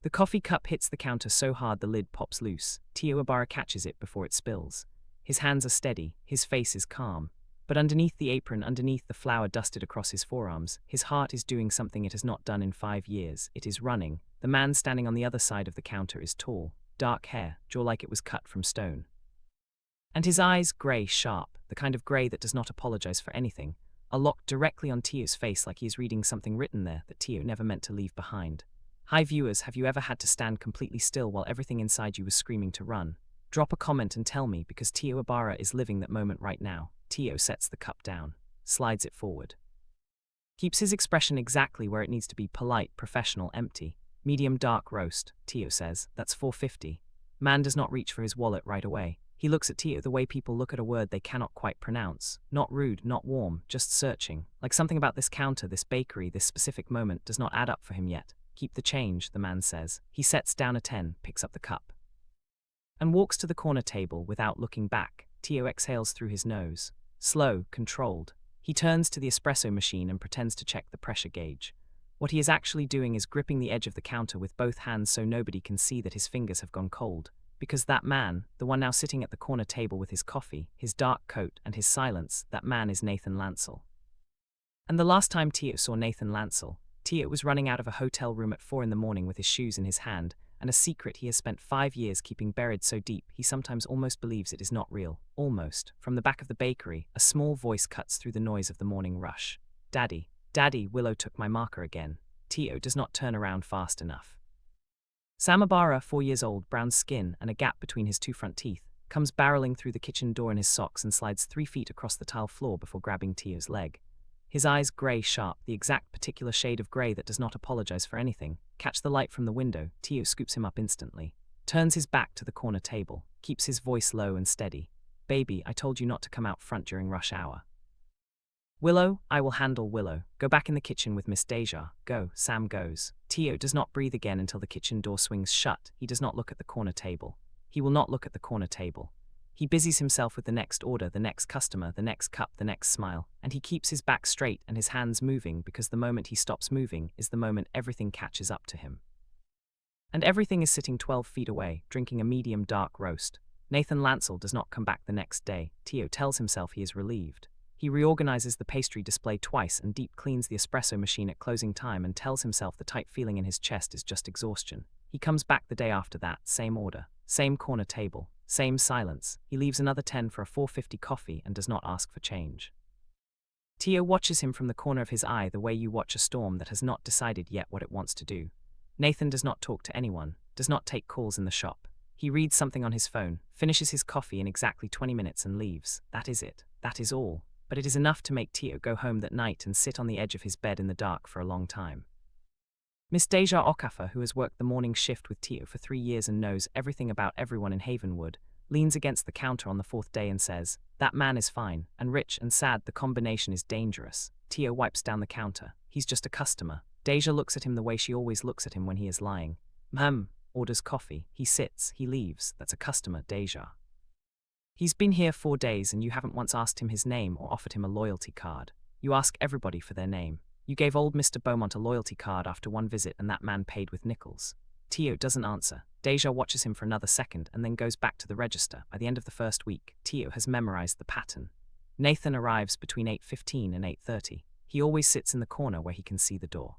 The coffee cup hits the counter so hard the lid pops loose. Teo Abara catches it before it spills. His hands are steady, his face is calm. But underneath the apron, underneath the flour dusted across his forearms, his heart is doing something it has not done in 5 years. It is running. The man standing on the other side of the counter is tall, dark hair, jaw like it was cut from stone. And his eyes, grey, sharp, the kind of grey that does not apologize for anything, are locked directly on Teo's face like he is reading something written there that Teo never meant to leave behind. Hi viewers, have you ever had to stand completely still while everything inside you was screaming to run? Drop a comment and tell me, because Teo Abara is living that moment right now. Teo sets the cup down, slides it forward. Keeps his expression exactly where it needs to be: polite, professional, empty. Medium dark roast, Teo says, that's $4.50. Man does not reach for his wallet right away. He looks at Teo the way people look at a word they cannot quite pronounce. Not rude, not warm, just searching. Like something about this counter, this bakery, this specific moment does not add up for him yet. Keep the change, the man says. He sets down a 10, picks up the cup, and walks to the corner table without looking back. Teo exhales through his nose. Slow, controlled. He turns to the espresso machine and pretends to check the pressure gauge. What he is actually doing is gripping the edge of the counter with both hands so nobody can see that his fingers have gone cold. Because that man, the one now sitting at the corner table with his coffee, his dark coat, and his silence, that man is Nathan Lancel. And the last time Teo saw Nathan Lancel, Teo was running out of a hotel room at 4 in the morning with his shoes in his hand, and a secret he has spent 5 years keeping buried so deep he sometimes almost believes it is not real. Almost. From the back of the bakery, a small voice cuts through the noise of the morning rush. Daddy, Daddy, Willow took my marker again. Teo does not turn around fast enough. Sam Abara, 4 years old, brown skin and a gap between his 2 front teeth, comes barreling through the kitchen door in his socks and slides 3 feet across the tile floor before grabbing Teo's leg. His eyes, grey, sharp, the exact particular shade of grey that does not apologize for anything, catch the light from the window. Teo scoops him up instantly, turns his back to the corner table, keeps his voice low and steady. Baby, I told you not to come out front during rush hour. Willow, I will handle Willow. Go back in the kitchen with Miss Deja. Go. Sam goes. Teo does not breathe again until the kitchen door swings shut. He does not look at the corner table. He will not look at the corner table. He busies himself with the next order, the next customer, the next cup, the next smile, and he keeps his back straight and his hands moving, because the moment he stops moving is the moment everything catches up to him. And everything is sitting 12 feet away, drinking a medium dark roast. Nathan Lancel does not come back the next day. Teo tells himself he is relieved. He reorganizes the pastry display twice and deep cleans the espresso machine at closing time and tells himself the tight feeling in his chest is just exhaustion. He comes back the day after that, same order, same corner table, same silence. He leaves another 10 for a $4.50 coffee and does not ask for change. Teo watches him from the corner of his eye the way you watch a storm that has not decided yet what it wants to do. Nathan does not talk to anyone, does not take calls in the shop. He reads something on his phone, finishes his coffee in exactly 20 minutes and leaves. That is it. That is all. But it is enough to make Teo go home that night and sit on the edge of his bed in the dark for a long time. Miss Deja Okafor, who has worked the morning shift with Teo for 3 years and knows everything about everyone in Havenwood, leans against the counter on the 4th day and says, that man is fine, and rich and sad, the combination is dangerous. Teo wipes down the counter. He's just a customer. Deja looks at him the way she always looks at him when he is lying. Orders coffee. He sits, he leaves. That's a customer, Deja. He's been here 4 days and you haven't once asked him his name or offered him a loyalty card. You ask everybody for their name. You gave old Mr. Beaumont a loyalty card after 1 visit and that man paid with nickels. Teo doesn't answer. Deja watches him for another second and then goes back to the register. By the end of the first week, Teo has memorized the pattern. Nathan arrives between 8:15 and 8:30. He always sits in the corner where he can see the door.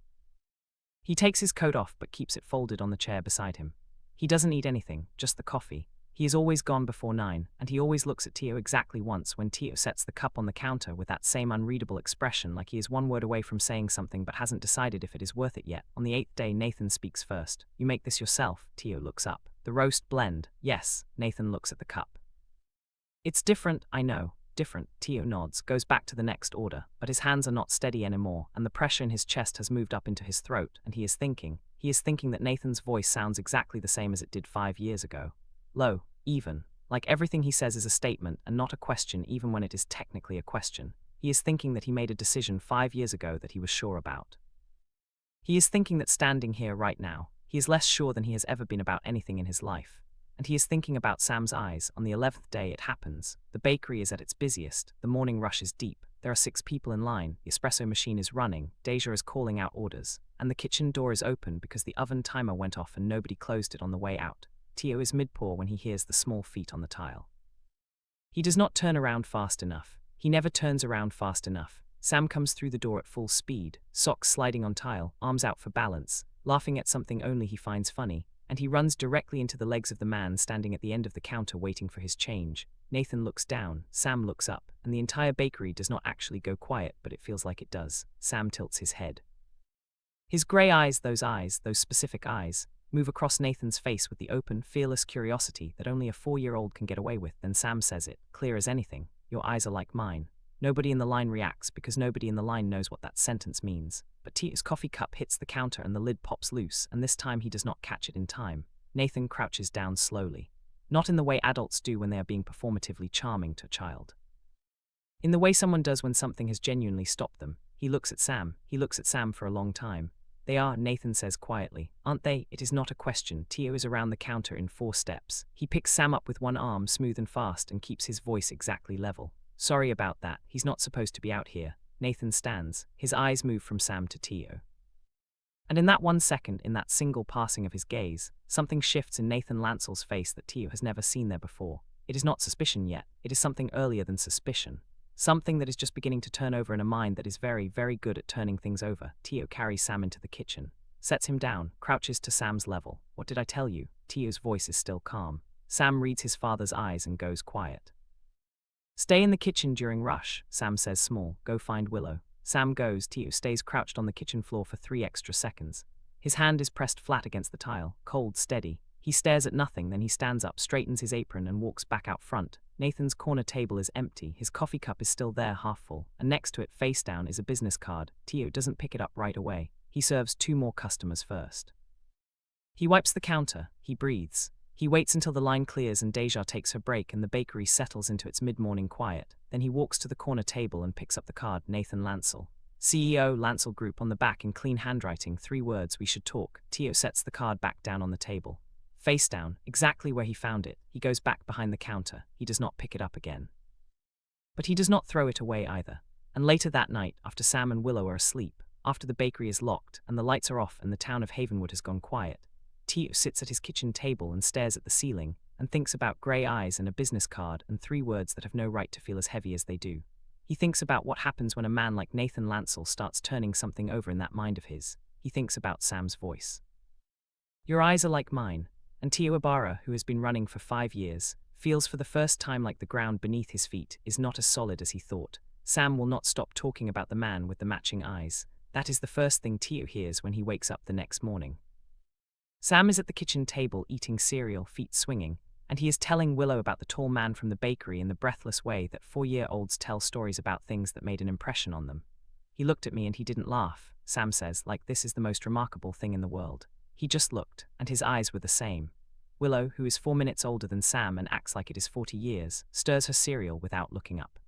He takes his coat off but keeps it folded on the chair beside him. He doesn't eat anything, just the coffee. He is always gone before 9, and he always looks at Teo exactly once when Teo sets the cup on the counter with that same unreadable expression like he is 1 word away from saying something but hasn't decided if it is worth it yet. On the 8th day, Nathan speaks first. You make this yourself? Teo looks up. The roast blend. Yes. Nathan looks at the cup. It's different, I know. Different. Teo nods, goes back to the next order, but his hands are not steady anymore, and the pressure in his chest has moved up into his throat, and he is thinking that Nathan's voice sounds exactly the same as it did 5 years ago. Low, even, like everything he says is a statement and not a question even when it is technically a question. He is thinking that he made a decision 5 years ago that he was sure about. He is thinking that standing here right now, he is less sure than he has ever been about anything in his life. And he is thinking about Sam's eyes. On the 11th day it happens. The bakery is at its busiest, the morning rush is deep. There are 6 people in line, the espresso machine is running, Deja is calling out orders, and the kitchen door is open because the oven timer went off and nobody closed it on the way out. Teo is mid-pour when he hears the small feet on the tile. He does not turn around fast enough. He never turns around fast enough. Sam comes through the door at full speed, socks sliding on tile, arms out for balance, laughing at something only he finds funny, and he runs directly into the legs of the man standing at the end of the counter waiting for his change. Nathan looks down, Sam looks up, and the entire bakery does not actually go quiet, but it feels like it does. Sam tilts his head. His grey eyes, those specific eyes, move across Nathan's face with the open, fearless curiosity that only a 4-year-old can get away with. Then Sam says it, clear as anything, "Your eyes are like mine." Nobody in the line reacts because nobody in the line knows what that sentence means. But Teo's coffee cup hits the counter and the lid pops loose, and this time he does not catch it in time. Nathan crouches down slowly. Not in the way adults do when they are being performatively charming to a child. In the way someone does when something has genuinely stopped them. He looks at Sam. He looks at Sam for a long time. "They are," Nathan says quietly. "Aren't they?" It is not a question. Teo is around the counter in 4 steps. He picks Sam up with one arm, smooth and fast, and keeps his voice exactly level. "Sorry about that. He's not supposed to be out here." Nathan stands. His eyes move from Sam to Teo. And in that 1 second, in that single passing of his gaze, something shifts in Nathan Lancel's face that Teo has never seen there before. It is not suspicion yet. It is something earlier than suspicion. Something that is just beginning to turn over in a mind that is very, very good at turning things over. Teo carries Sam into the kitchen, sets him down, crouches to Sam's level. "What did I tell you?" Teo's voice is still calm. Sam reads his father's eyes and goes quiet. "Stay in the kitchen during rush," Sam says small. "Go find Willow." Sam goes. Teo stays crouched on the kitchen floor for 3 extra seconds. His hand is pressed flat against the tile, cold, steady. He stares at nothing, then he stands up, straightens his apron and walks back out front. Nathan's corner table is empty, his coffee cup is still there half full, and next to it, face down, is a business card. Teo doesn't pick it up right away. He serves 2 more customers first. He wipes the counter. He breathes. He waits until the line clears and Deja takes her break and the bakery settles into its mid-morning quiet. Then he walks to the corner table and picks up the card. Nathan Lancel. CEO, Lancel Group, on the back in clean handwriting, 3 words, "We should talk." Teo sets the card back down on the table. Face down, exactly where he found it. He goes back behind the counter. He does not pick it up again. But he does not throw it away either. And later that night, after Sam and Willow are asleep, after the bakery is locked and the lights are off and the town of Havenwood has gone quiet, Teo sits at his kitchen table and stares at the ceiling and thinks about grey eyes and a business card and 3 words that have no right to feel as heavy as they do. He thinks about what happens when a man like Nathan Lancel starts turning something over in that mind of his. He thinks about Sam's voice. "Your eyes are like mine." And Teo Abara, who has been running for 5 years, feels for the first time like the ground beneath his feet is not as solid as he thought. Sam will not stop talking about the man with the matching eyes. That is the first thing Teo hears when he wakes up the next morning. Sam is at the kitchen table eating cereal, feet swinging, and he is telling Willow about the tall man from the bakery in the breathless way that 4-year-olds tell stories about things that made an impression on them. "He looked at me and he didn't laugh," Sam says, "like this is the most remarkable thing in the world. He just looked, and his eyes were the same." Willow, who is 4 minutes older than Sam and acts like it is 40 years, stirs her cereal without looking up.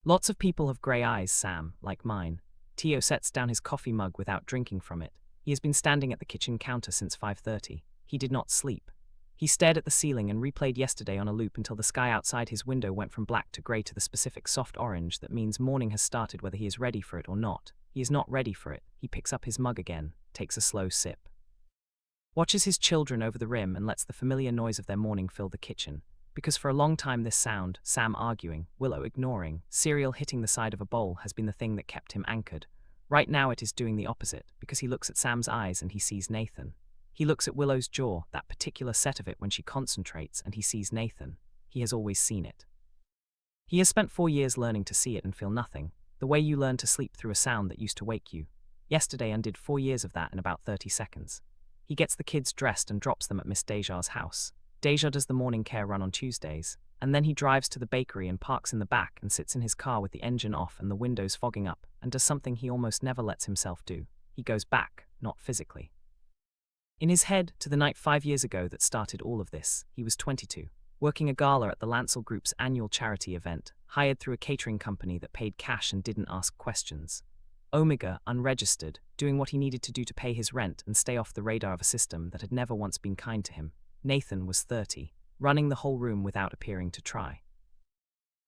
"Lots of people have grey eyes, Sam, like mine." Teo sets down his coffee mug without drinking from it. He has been standing at the kitchen counter since 5:30. He did not sleep. He stared at the ceiling and replayed yesterday on a loop until the sky outside his window went from black to grey to the specific soft orange that means morning has started whether he is ready for it or not. He is not ready for it. He picks up his mug again, takes a slow sip. Watches his children over the rim and lets the familiar noise of their morning fill the kitchen. Because for a long time this sound, Sam arguing, Willow ignoring, cereal hitting the side of a bowl has been the thing that kept him anchored. Right now it is doing the opposite, because he looks at Sam's eyes and he sees Nathan. He looks at Willow's jaw, that particular set of it when she concentrates, and he sees Nathan. He has always seen it. He has spent 4 years learning to see it and feel nothing, the way you learn to sleep through a sound that used to wake you. Yesterday undid 4 years of that in about 30 seconds. He gets the kids dressed and drops them at Miss Deja's house. Deja does the morning care run on Tuesdays, and then he drives to the bakery and parks in the back and sits in his car with the engine off and the windows fogging up, and does something he almost never lets himself do. He goes back, not physically. In his head, to the night 5 years ago that started all of this. He was 22, working a gala at the Lancel Group's annual charity event, hired through a catering company that paid cash and didn't ask questions. Omega, unregistered, doing what he needed to do to pay his rent and stay off the radar of a system that had never once been kind to him. Nathan was 30, running the whole room without appearing to try.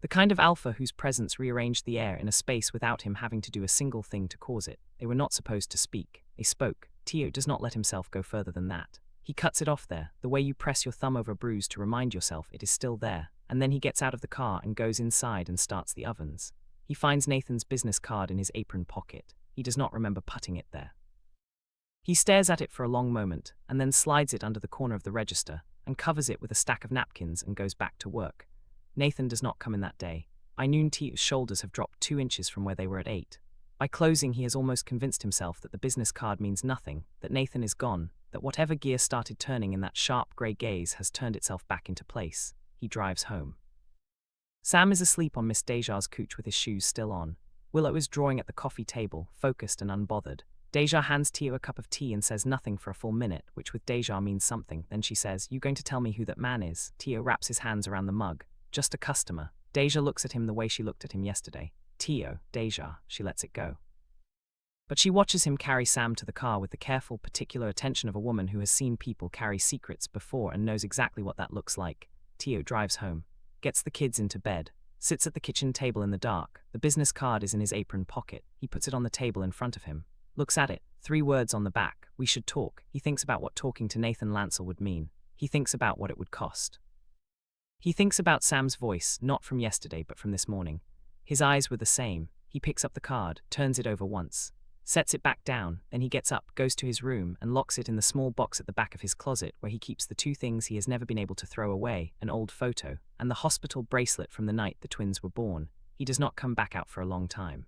The kind of alpha whose presence rearranged the air in a space without him having to do a single thing to cause it. They were not supposed to speak. They spoke. Teo does not let himself go further than that. He cuts it off there, the way you press your thumb over a bruise to remind yourself it is still there, and then he gets out of the car and goes inside and starts the ovens. He finds Nathan's business card in his apron pocket. He does not remember putting it there. He stares at it for a long moment, and then slides it under the corner of the register, and covers it with a stack of napkins and goes back to work. Nathan does not come in that day. By noon, Teo's shoulders have dropped 2 inches from where they were at 8. By closing, he has almost convinced himself that the business card means nothing, that Nathan is gone, that whatever gear started turning in that sharp grey gaze has turned itself back into place. He drives home. Sam is asleep on Miss Deja's couch with his shoes still on. Willow is drawing at the coffee table, focused and unbothered. Deja hands Teo a cup of tea and says nothing for a full minute, which with Deja means something. Then she says, "You going to tell me who that man is?" Teo wraps his hands around the mug. "Just a customer." Deja looks at him the way she looked at him yesterday. "Teo, Deja," she lets it go. But she watches him carry Sam to the car with the careful, particular attention of a woman who has seen people carry secrets before and knows exactly what that looks like. Teo drives home, gets the kids into bed, sits at the kitchen table in the dark. The business card is in his apron pocket. He puts it on the table in front of him, looks at it, 3 words on the back: "We should talk." He thinks about what talking to Nathan Lancel would mean. He thinks about what it would cost. He thinks about Sam's voice, not from yesterday but from this morning. His eyes were the same. He picks up the card, turns it over once, sets it back down, then he gets up, goes to his room, and locks it in the small box at the back of his closet where he keeps the 2 things he has never been able to throw away, an old photo, and the hospital bracelet from the night the twins were born. He does not come back out for a long time.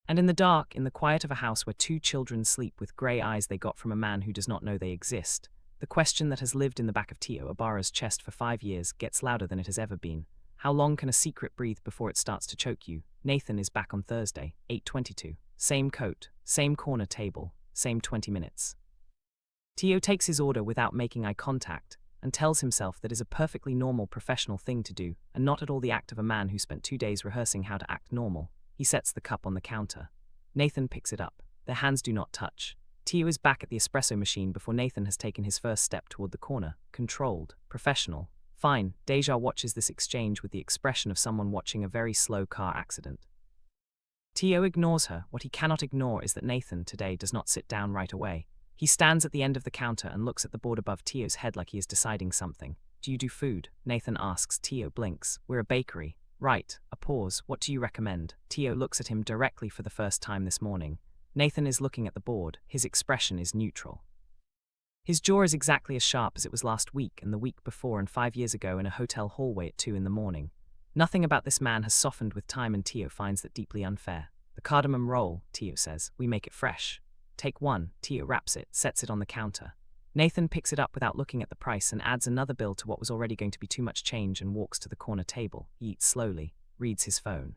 And in the dark, in the quiet of a house where 2 children sleep with grey eyes they got from a man who does not know they exist, the question that has lived in the back of Teo Abara's chest for 5 years gets louder than it has ever been. How long can a secret breathe before it starts to choke you? Nathan is back on Thursday, 8:22. Same coat, same corner table, same 20 minutes. Teo takes his order without making eye contact and tells himself that is a perfectly normal professional thing to do and not at all the act of a man who spent 2 days rehearsing how to act normal. He sets the cup on the counter. Nathan picks it up. Their hands do not touch. Teo is back at the espresso machine before Nathan has taken his first step toward the corner. Controlled, professional. Fine. Deja watches this exchange with the expression of someone watching a very slow car accident. Teo ignores her. What he cannot ignore is that Nathan today does not sit down right away. He stands at the end of the counter and looks at the board above Teo's head like he is deciding something. "Do you do food?" Nathan asks. Teo blinks. "We're a bakery." "Right." A pause. "What do you recommend?" Teo looks at him directly for the first time this morning. Nathan is looking at the board. His expression is neutral. His jaw is exactly as sharp as it was last week and the week before and 5 years ago in a hotel hallway at 2 in the morning. Nothing about this man has softened with time and Teo finds that deeply unfair. "The cardamom roll," Teo says. "We make it fresh." "Take 1. Teo wraps it, sets it on the counter. Nathan picks it up without looking at the price and adds another bill to what was already going to be too much change and walks to the corner table. He eats slowly, reads his phone.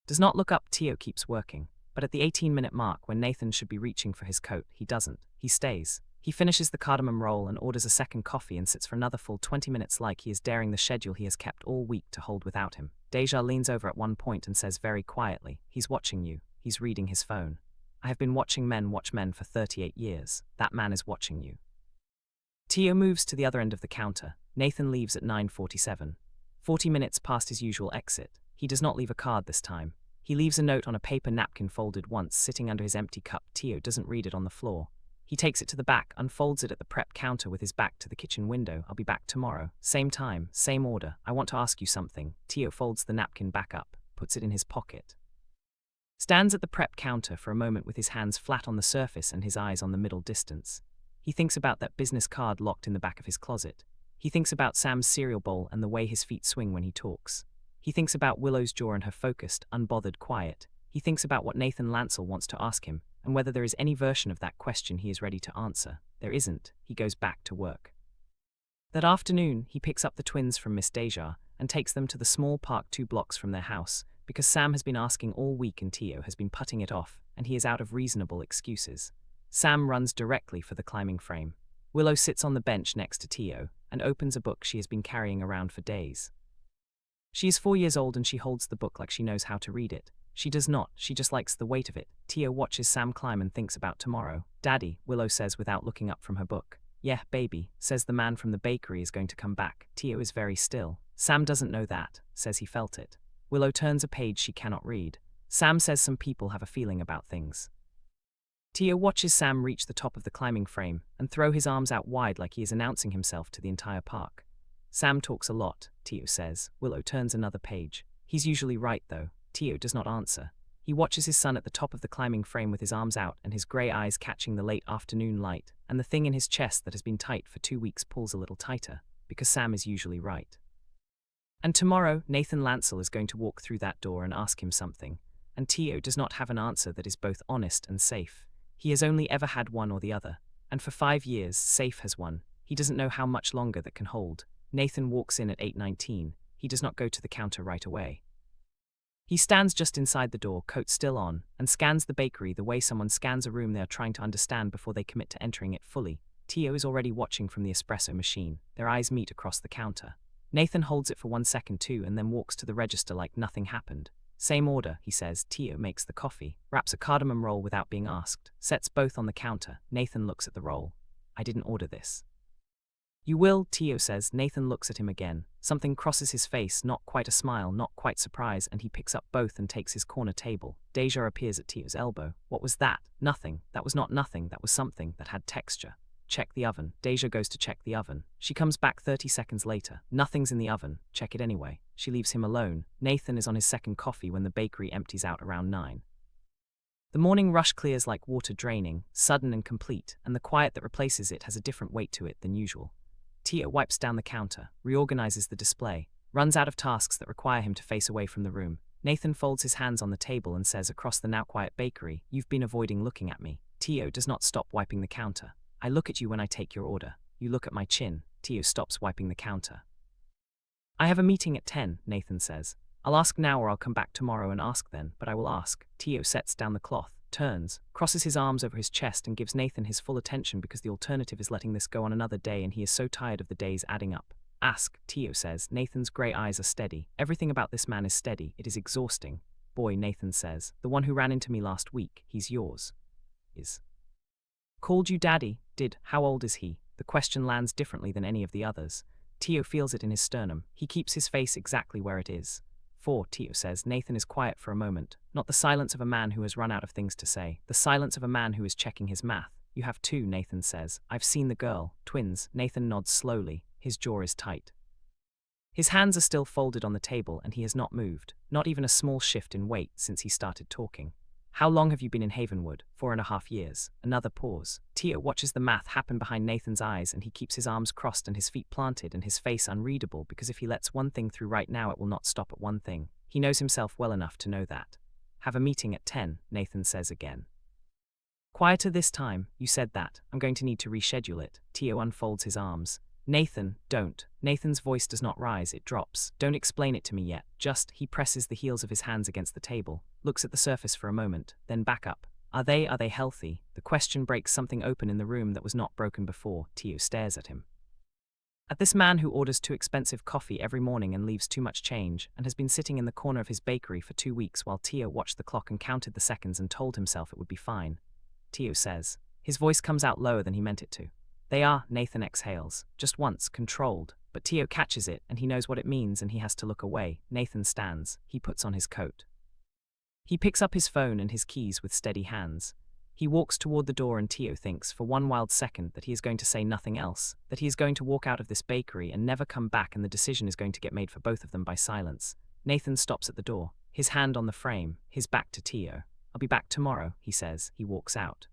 Does not look up. Teo keeps working. But at the 18-minute mark, when Nathan should be reaching for his coat, he doesn't. He stays. He finishes the cardamom roll and orders a second coffee and sits for another full 20 minutes like he is daring the schedule he has kept all week to hold without him. Deja leans over at one point and says very quietly, "He's watching you." He's reading his phone. "I have been watching men watch men for 38 years. That man is watching you." Teo moves to the other end of the counter. Nathan leaves at 9:47. 40 minutes past his usual exit. He does not leave a card this time. He leaves a note on a paper napkin folded once, sitting under his empty cup. Teo doesn't read it on the floor. He takes it to the back, unfolds it at the prep counter with his back to the kitchen window. "I'll be back tomorrow. Same time, same order. I want to ask you something." Teo folds the napkin back up, puts it in his pocket. Stands at the prep counter for a moment with his hands flat on the surface and his eyes on the middle distance. He thinks about that business card locked in the back of his closet. He thinks about Sam's cereal bowl and the way his feet swing when he talks. He thinks about Willow's jaw and her focused, unbothered quiet. He thinks about what Nathan Lancel wants to ask him, and whether there is any version of that question he is ready to answer. There isn't. He goes back to work. That afternoon, he picks up the twins from Miss Deja and takes them to the small park 2 blocks from their house, because Sam has been asking all week and Teo has been putting it off, and he is out of reasonable excuses. Sam runs directly for the climbing frame. Willow sits on the bench next to Teo and opens a book she has been carrying around for days. She is 4 years old and she holds the book like she knows how to read it. She does not, she just likes the weight of it. Teo watches Sam climb and thinks about tomorrow. "Daddy," Willow says without looking up from her book. "Yeah, baby," says the man from the bakery is going to come back. Teo is very still. Sam doesn't know that, says he felt it. Willow turns a page she cannot read. Sam says some people have a feeling about things. Teo watches Sam reach the top of the climbing frame and throw his arms out wide like he is announcing himself to the entire park. Sam talks a lot, Teo says. Willow turns another page. He's usually right, though. Teo does not answer. He watches his son at the top of the climbing frame with his arms out and his grey eyes catching the late afternoon light, and the thing in his chest that has been tight for 2 weeks pulls a little tighter, because Sam is usually right. And tomorrow, Nathan Lancel is going to walk through that door and ask him something, and Teo does not have an answer that is both honest and safe. He has only ever had one or the other, and for 5 years, safe has won. He doesn't know how much longer that can hold. Nathan walks in at 8:19. He does not go to the counter right away. He stands just inside the door, coat still on, and scans the bakery the way someone scans a room they are trying to understand before they commit to entering it fully. Teo is already watching from the espresso machine. Their eyes meet across the counter. Nathan holds it for 1 second too and then walks to the register like nothing happened. Same order, he says. Teo makes the coffee, wraps a cardamom roll without being asked, sets both on the counter. Nathan looks at the roll. I didn't order this. You will, Teo says. Nathan looks at him again. Something crosses his face, not quite a smile, not quite surprise, and he picks up both and takes his corner table. Deja appears at Teo's elbow. What was that? Nothing. That was not nothing. That was something that had texture. Check the oven. Deja goes to check the oven. She comes back 30 seconds later. Nothing's in the oven. Check it anyway. She leaves him alone. Nathan is on his second coffee when the bakery empties out around 9. The morning rush clears like water draining, sudden and complete, and the quiet that replaces it has a different weight to it than usual. Teo wipes down the counter, reorganizes the display, runs out of tasks that require him to face away from the room. Nathan folds his hands on the table and says across the now quiet bakery, "You've been avoiding looking at me." Teo does not stop wiping the counter. "I look at you when I take your order. You look at my chin." Teo stops wiping the counter. "I have a meeting at 10, Nathan says. "I'll ask now or I'll come back tomorrow and ask then, but I will ask." Teo sets down the cloth, turns, crosses his arms over his chest and gives Nathan his full attention because the alternative is letting this go on another day and he is so tired of the days adding up. "Ask," Teo says. Nathan's grey eyes are steady. Everything about this man is steady. It is exhausting. "Boy," Nathan says. "The one who ran into me last week. He's yours." "Is." "Called you daddy, did. How old is he?" The question lands differently than any of the others. Teo feels it in his sternum. He keeps his face exactly where it is. 4, Teo says. Nathan is quiet for a moment. Not the silence of a man who has run out of things to say. The silence of a man who is checking his math. "You have 2, Nathan says. "I've seen the girl. Twins." Nathan nods slowly. His jaw is tight. His hands are still folded on the table and he has not moved. Not even a small shift in weight since he started talking. "How long have you been in Havenwood?" 4.5 years. Another pause. Teo watches the math happen behind Nathan's eyes and he keeps his arms crossed and his feet planted and his face unreadable because if he lets one thing through right now it will not stop at one thing. He knows himself well enough to know that. "Have a meeting at 10, Nathan says again. "Quieter this time. "You said that. I'm going to need to reschedule it." Teo unfolds his arms. "Nathan, don't." Nathan's voice does not rise, it drops. "Don't explain it to me yet. Just," he presses the heels of his hands against the table, looks at the surface for a moment, then back up. Are they healthy?" The question breaks something open in the room that was not broken before. Teo stares at him. At this man who orders too expensive coffee every morning and leaves too much change, and has been sitting in the corner of his bakery for 2 weeks while Teo watched the clock and counted the seconds and told himself it would be fine. Teo says. His voice comes out lower than he meant it to. "They are," Nathan exhales. Just once, controlled. But Teo catches it, and he knows what it means, and he has to look away. Nathan stands. He puts on his coat. He picks up his phone and his keys with steady hands. He walks toward the door and Teo thinks, for one wild second, that he is going to say nothing else, that he is going to walk out of this bakery and never come back and the decision is going to get made for both of them by silence. Nathan stops at the door, his hand on the frame, his back to Teo. "I'll be back tomorrow," he says. He walks out.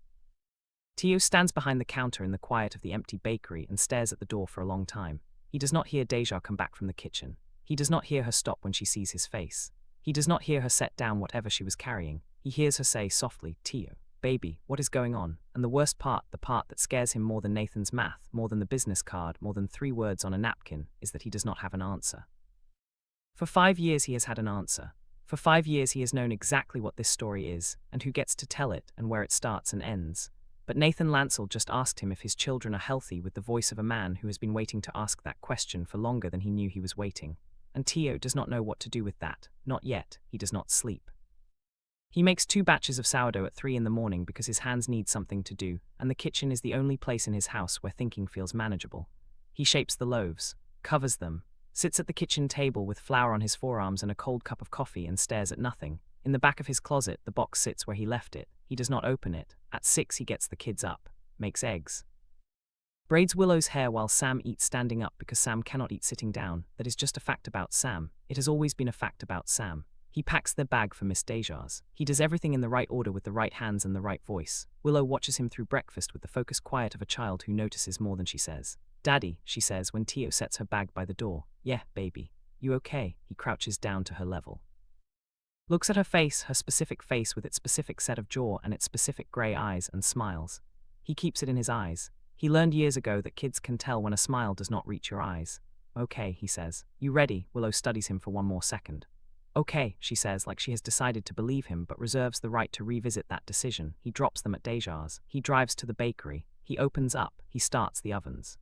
Teo stands behind the counter in the quiet of the empty bakery and stares at the door for a long time. He does not hear Deja come back from the kitchen. He does not hear her stop when she sees his face. He does not hear her set down whatever she was carrying. He hears her say softly, "Teo, baby, what is going on?" And the worst part, the part that scares him more than Nathan's math, more than the business card, more than 3 words on a napkin, is that he does not have an answer. For 5 years he has had an answer. For 5 years he has known exactly what this story is, and who gets to tell it, and where it starts and ends. But Nathan Lancel just asked him if his children are healthy with the voice of a man who has been waiting to ask that question for longer than he knew he was waiting. And Teo does not know what to do with that. Not yet. He does not sleep. He makes 2 batches of sourdough at 3 in the morning because his hands need something to do, and the kitchen is the only place in his house where thinking feels manageable. He shapes the loaves, covers them, sits at the kitchen table with flour on his forearms and a cold cup of coffee and stares at nothing. In the back of his closet, the box sits where he left it. He does not open it. At 6, he gets the kids up, makes eggs, braids Willow's hair while Sam eats standing up because Sam cannot eat sitting down. That is just a fact about Sam. It has always been a fact about Sam. He packs their bag for Miss Deja's. He does everything in the right order with the right hands and the right voice. Willow watches him through breakfast with the focused quiet of a child who notices more than she says. "Daddy," she says when Teo sets her bag by the door. "Yeah, baby. You okay?" He crouches down to her level, looks at her face, her specific face with its specific set of jaw and its specific grey eyes, and smiles. He keeps it in his eyes. He learned years ago that kids can tell when a smile does not reach your eyes. "Okay," he says. "You ready?" Willow studies him for one more second. "Okay," she says, like she has decided to believe him but reserves the right to revisit that decision. He drops them at Deja's. He drives to the bakery. He opens up. He starts the ovens.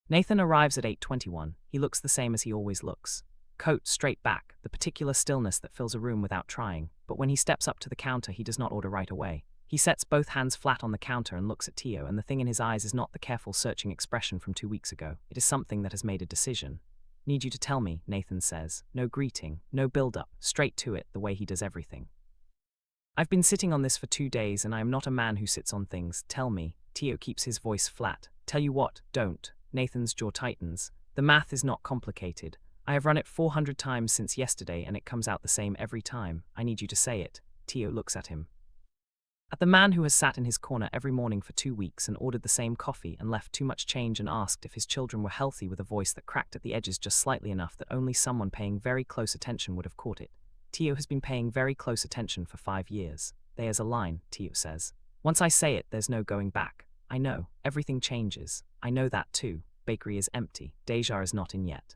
Nathan arrives at 8:21. He looks the same as he always looks. Coat straight back, the particular stillness that fills a room without trying. But when he steps up to the counter, he does not order right away. He sets both hands flat on the counter and looks at Teo, and the thing in his eyes is not the careful, searching expression from 2 weeks ago. It is something that has made a decision. "Need you to tell me," Nathan says. No greeting, no build-up, straight to it, the way he does everything. "I've been sitting on this for 2 days, and I am not a man who sits on things. Tell me." Teo keeps his voice flat. "Tell you what, don't." Nathan's jaw tightens. "The math is not complicated. I have run it 400 times since yesterday, and it comes out the same every time. I need you to say it." Teo looks at him. At the man who has sat in his corner every morning for 2 weeks and ordered the same coffee and left too much change and asked if his children were healthy with a voice that cracked at the edges just slightly enough that only someone paying very close attention would have caught it. Teo has been paying very close attention for 5 years. "There's a line," Teo says. "Once I say it, there's no going back. I know, everything changes. I know that too. Bakery is empty. Deja is not in yet.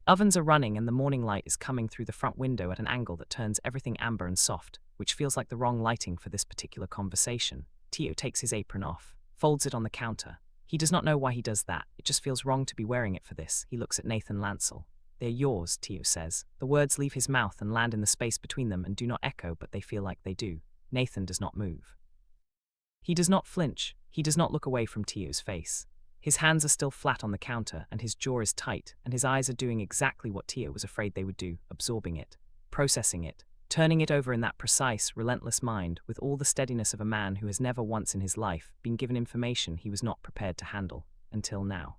Ovens are running and the morning light is coming through the front window at an angle that turns everything amber and soft, which feels like the wrong lighting for this particular conversation. Teo takes his apron off, folds it on the counter. He does not know why he does that. It just feels wrong to be wearing it for this. He looks at Nathan Lancel. "They're yours," Teo says. The words leave his mouth and land in the space between them and do not echo, but they feel like they do. Nathan does not move. He does not flinch. He does not look away from Teo's face. His hands are still flat on the counter, and his jaw is tight, and his eyes are doing exactly what Teo was afraid they would do, absorbing it, processing it, turning it over in that precise, relentless mind with all the steadiness of a man who has never once in his life been given information he was not prepared to handle, until now.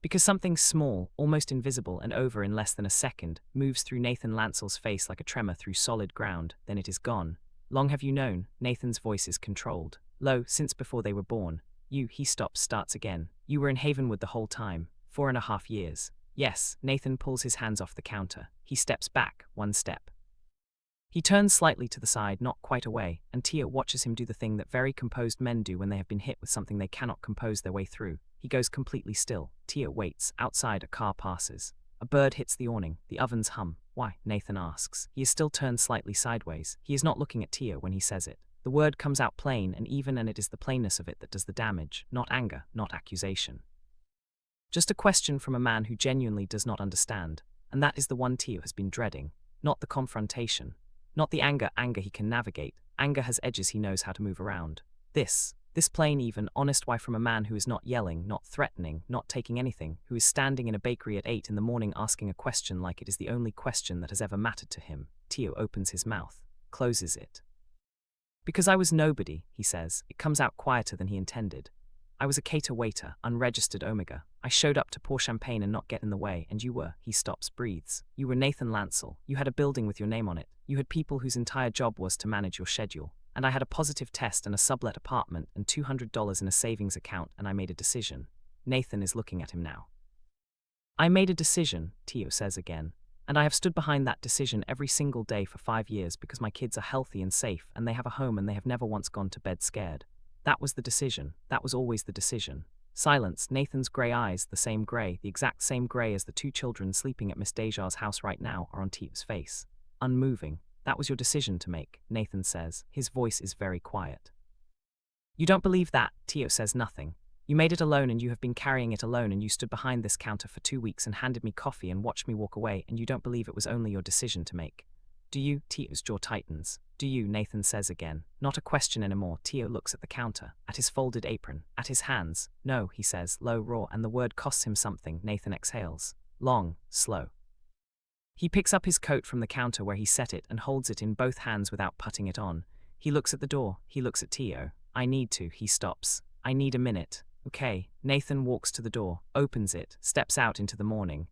Because something small, almost invisible and over in less than a second, moves through Nathan Lancel's face like a tremor through solid ground, then it is gone. "Long have you known?" Nathan's voice is controlled. "Lo, since before they were born." He stops, starts again. "You were in Havenwood the whole time, 4.5 years. "Yes." Nathan pulls his hands off the counter. He steps back, 1 step. He turns slightly to the side, not quite away, and Teo watches him do the thing that very composed men do when they have been hit with something they cannot compose their way through. He goes completely still. Teo waits. Outside, a car passes. A bird hits the awning. The ovens hum. "Why?" Nathan asks. He is still turned slightly sideways. He is not looking at Teo when he says it. The word comes out plain and even, and it is the plainness of it that does the damage, not anger, not accusation. Just a question from a man who genuinely does not understand, and that is the one Teo has been dreading. Not the confrontation. Not the anger he can navigate. Anger has edges he knows how to move around. This plain, even, honest why from a man who is not yelling, not threatening, not taking anything, who is standing in a bakery at 8 in the morning asking a question like it is the only question that has ever mattered to him. Teo opens his mouth, closes it. "Because I was nobody," he says. It comes out quieter than he intended. "I was a cater waiter, unregistered Omega. I showed up to pour champagne and not get in the way, and you were." He stops, breathes. "You were Nathan Lancel. You had a building with your name on it. You had people whose entire job was to manage your schedule. And I had a positive test and a sublet apartment and $200 in a savings account, and I made a decision." Nathan is looking at him now. "I made a decision," Teo says again. "And I have stood behind that decision every single day for 5 years because my kids are healthy and safe and they have a home and they have never once gone to bed scared. That was the decision. That was always the decision." Silence. Nathan's grey eyes, the same grey, the exact same grey as the 2 children sleeping at Miss Deja's house right now, are on Teo's face. Unmoving. "That was your decision to make," Nathan says. His voice is very quiet. "You don't believe that?" Teo says nothing. "You made it alone and you have been carrying it alone, and you stood behind this counter for 2 weeks and handed me coffee and watched me walk away, and you don't believe it was only your decision to make." Do you? Teo's jaw tightens. Do you? Nathan says again. Not a question anymore. Teo looks at the counter, at his folded apron, at his hands. No, he says, low, raw, and the word costs him something. Nathan exhales. Long, slow. He picks up his coat from the counter where he set it and holds it in both hands without putting it on. He looks at the door. He looks at Teo. I need to. He stops. I need a minute. Okay. Nathan walks to the door, opens it, steps out into the morning.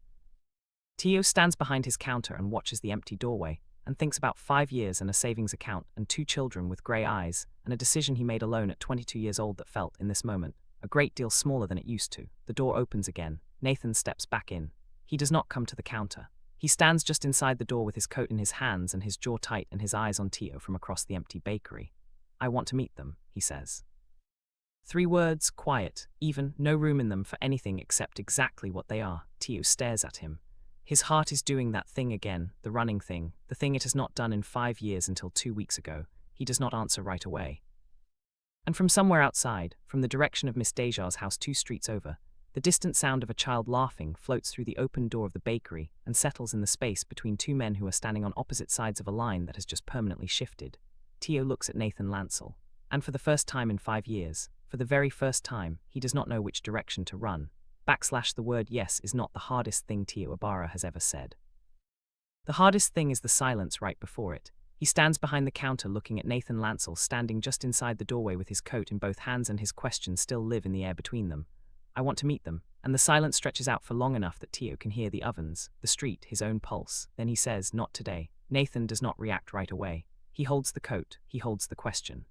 Teo stands behind his counter and watches the empty doorway, and thinks about 5 years and a savings account and 2 children with grey eyes, and a decision he made alone at 22 years old that felt, in this moment, a great deal smaller than it used to. The door opens again. Nathan steps back in. He does not come to the counter. He stands just inside the door with his coat in his hands and his jaw tight and his eyes on Teo from across the empty bakery. I want to meet them, he says. 3 words, quiet, even, no room in them for anything except exactly what they are. Teo stares at him. His heart is doing that thing again, the running thing, the thing it has not done in 5 years until 2 weeks ago. He does not answer right away. And from somewhere outside, from the direction of Miss Deja's house 2 streets over, the distant sound of a child laughing floats through the open door of the bakery and settles in the space between 2 men who are standing on opposite sides of a line that has just permanently shifted. Teo looks at Nathan Lancel, and for the first time in 5 years, for the very first time, he does not know which direction to run. The word yes is not the hardest thing Teo Abara has ever said. The hardest thing is the silence right before it. He stands behind the counter looking at Nathan Lancel standing just inside the doorway with his coat in both hands and his questions still live in the air between them. I want to meet them, and the silence stretches out for long enough that Teo can hear the ovens, the street, his own pulse. Then he says, not today. Nathan does not react right away. He holds the coat, he holds the question.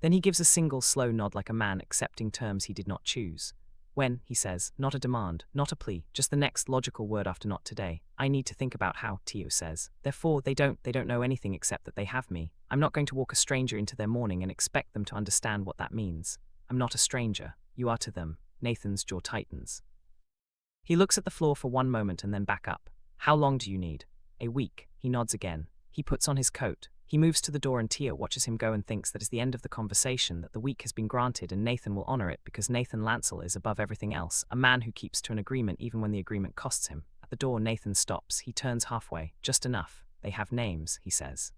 Then he gives a single slow nod like a man accepting terms he did not choose. When, he says, not a demand, not a plea, just the next logical word after not today. I need to think about how, Teo says. Therefore, they don't know anything except that they have me. I'm not going to walk a stranger into their morning and expect them to understand what that means. I'm not a stranger. You are to them. Nathan's jaw tightens. He looks at the floor for 1 moment and then back up. How long do you need? A week. He nods again. He puts on his coat. He moves to the door and Teo watches him go and thinks that is the end of the conversation, that the week has been granted and Nathan will honor it because Nathan Lancel is above everything else, a man who keeps to an agreement even when the agreement costs him. At the door Nathan stops. He turns halfway. Just enough. They have names, he says.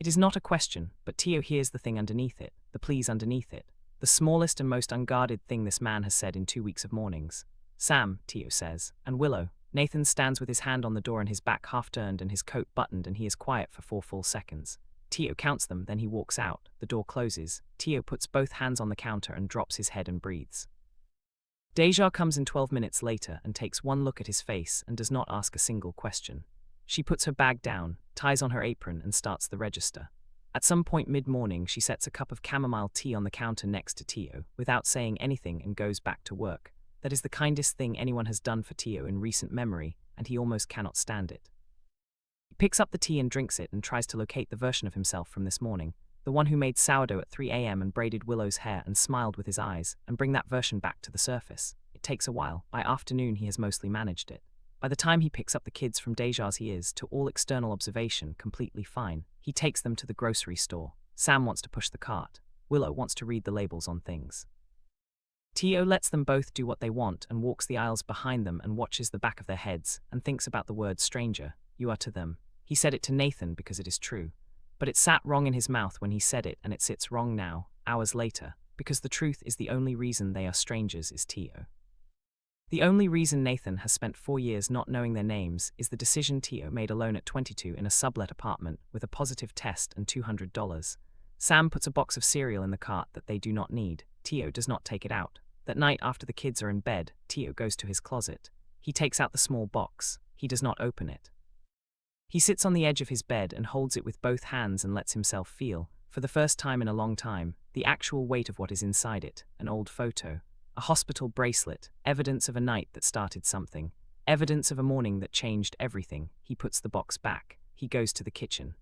It is not a question, but Teo hears the thing underneath it, the pleas underneath it. The smallest and most unguarded thing this man has said in 2 weeks of mornings. Sam, Teo says, and Willow. Nathan stands with his hand on the door and his back half turned and his coat buttoned and he is quiet for 4 full seconds. Teo counts them, then he walks out. The door closes. Teo puts both hands on the counter and drops his head and breathes. Deja comes in 12 minutes later and takes 1 look at his face and does not ask a single question. She puts her bag down, ties on her apron and starts the register. At some point mid-morning she sets a cup of chamomile tea on the counter next to Teo, without saying anything and goes back to work. That is the kindest thing anyone has done for Teo in recent memory, and he almost cannot stand it. He picks up the tea and drinks it and tries to locate the version of himself from this morning, the one who made sourdough at 3 a.m. and braided Willow's hair and smiled with his eyes, and bring that version back to the surface. It takes a while. By afternoon he has mostly managed it. By the time he picks up the kids from Deja's he is, to all external observation, completely fine. He takes them to the grocery store. Sam wants to push the cart. Willow wants to read the labels on things. Teo lets them both do what they want and walks the aisles behind them and watches the back of their heads and thinks about the word stranger. You are to them. He said it to Nathan because it is true. But it sat wrong in his mouth when he said it and it sits wrong now, hours later, because the truth is the only reason they are strangers is Teo. The only reason Nathan has spent 4 years not knowing their names is the decision Teo made alone at 22 in a sublet apartment with a positive test and $200. Sam puts a box of cereal in the cart that they do not need. Teo does not take it out. That night after the kids are in bed, Teo goes to his closet. He takes out the small box. He does not open it. He sits on the edge of his bed and holds it with both hands and lets himself feel, for the first time in a long time, the actual weight of what is inside it. An old photo. A hospital bracelet. Evidence of a night that started something. Evidence of a morning that changed everything. He puts the box back. He goes to the kitchen.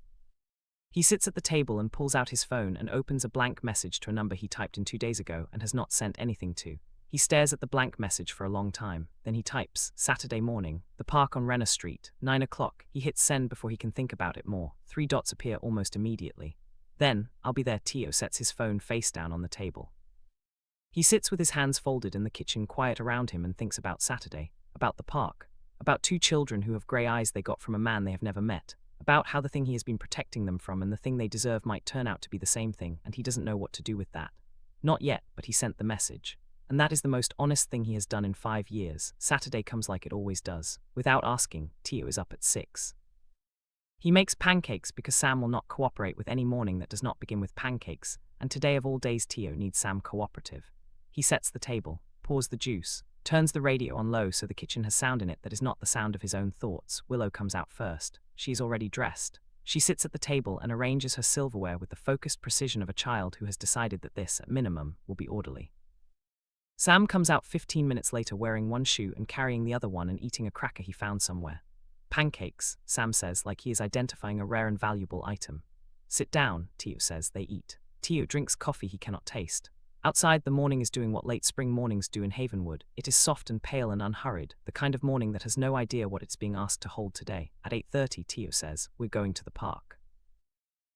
He sits at the table and pulls out his phone and opens a blank message to a number he typed in 2 days ago and has not sent anything to. He stares at the blank message for a long time. Then he types, Saturday morning, the park on Renner Street, 9 o'clock. He hits send before he can think about it more. 3 dots appear almost immediately. Then, I'll be there. Teo sets his phone face down on the table. He sits with his hands folded in the kitchen, quiet around him, and thinks about Saturday, about the park, about 2 children who have grey eyes they got from a man they have never met, about how the thing he has been protecting them from and the thing they deserve might turn out to be the same thing, and he doesn't know what to do with that. Not yet, but he sent the message. And that is the most honest thing he has done in 5 years. Saturday comes like it always does. Without asking, Teo is up at 6. He makes pancakes because Sam will not cooperate with any morning that does not begin with pancakes, and today of all days Teo needs Sam cooperative. He sets the table, pours the juice, turns the radio on low so the kitchen has sound in it that is not the sound of his own thoughts. Willow comes out first. She is already dressed. She sits at the table and arranges her silverware with the focused precision of a child who has decided that this, at minimum, will be orderly. Sam comes out 15 minutes later wearing one shoe and carrying the other one and eating a cracker he found somewhere. Pancakes, Sam says, like he is identifying a rare and valuable item. Sit down, Teo says. They eat. Teo drinks coffee he cannot taste. Outside, the morning is doing what late spring mornings do in Havenwood. It is soft and pale and unhurried, the kind of morning that has no idea what it's being asked to hold today. At 8:30, Teo says, we're going to the park.